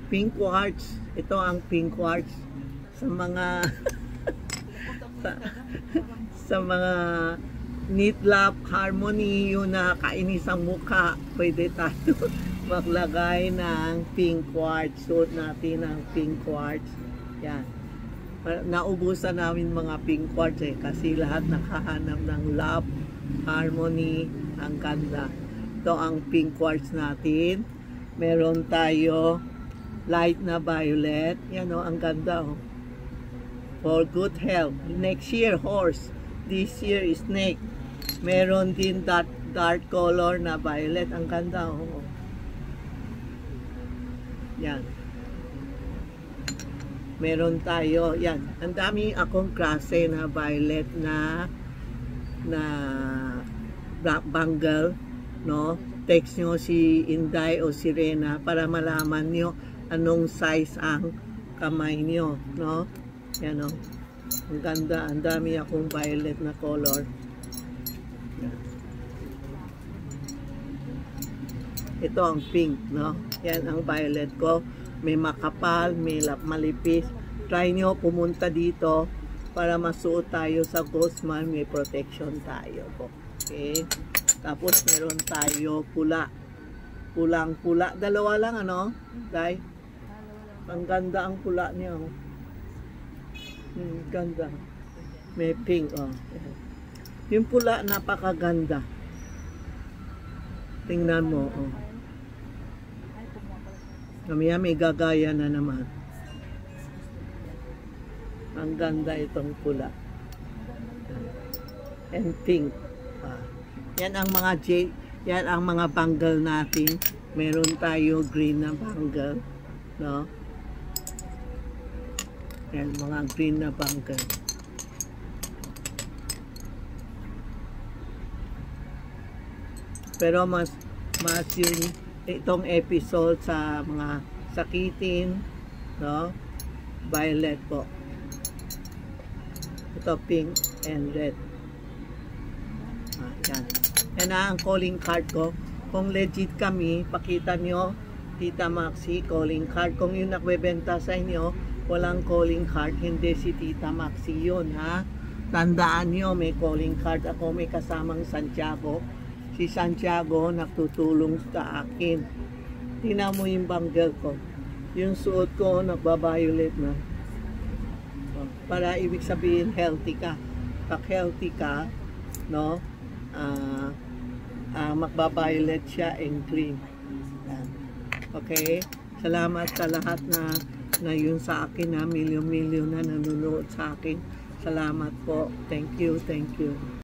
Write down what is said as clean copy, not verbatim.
Pink quartz. Ito ang pink quartz sa mga sa mga neat lap harmony, yung nakakainis ang mukha, pwede tayo maglagay ng pink quartz. Suot natin ang pink quartz. Yan. Naubusan namin mga pink quartz kasi lahat nakahanap ng love, harmony, ang ganda. Ito ang pink quartz natin. Meron tayo light na violet. Yan o, ang ganda o. For good health. Next year, horse. This year, snake. Meron din dark color na violet. Ang ganda o. Yan. Meron tayo, yan. Ang dami akong klase na violet na bangle, no? Text nyo si Inday o si Rena para malaman nyo anong size ang kamay nyo, no? Yan o. Ang ganda. Ang dami akong violet na color. Yan. Ito ang pink, no? Yan ang violet ko. May makapal, may malipis. Try nyo pumunta dito para masuot tayo sa Guzman. May protection tayo po. Okay? Tapos meron tayo pula. Pulang-pula. Dalawa lang, ano? Dahil ang ganda ang pula niya. Oh. Ganda. May pink. Oh. Yung pula, napakaganda. Tingnan mo. Oh. Mamaya may gagaya na naman. Ang ganda itong pula. And pink. Yan ang mga yan ang mga bangle natin. Meron tayo green na bangle, no? Yan mga green na bangle. Pero mas yung itong episode sa mga sakitin, no? Violet po. Ito pink and red. Yan. Yan na ang calling card ko. Kung legit kami, pakita nyo, Tita Maxi, calling card. Kung yung nagbebenta sa inyo, walang calling card, hindi si Tita Maxi yun, ha? Tandaan nyo, may calling card ako, may kasamang Santiago. Si Santiago nagtutulong sa akin. Tingnan mo yung bangle ko. Yung suot ko, nagba-violet na. Para ibig sabihin, healthy ka. Pag healthy ka, no? Magba-violet siya and green. Okay? Salamat sa lahat na yun sa akin, na milyon-milyon na nanonood sa akin. Salamat po. Thank you, thank you.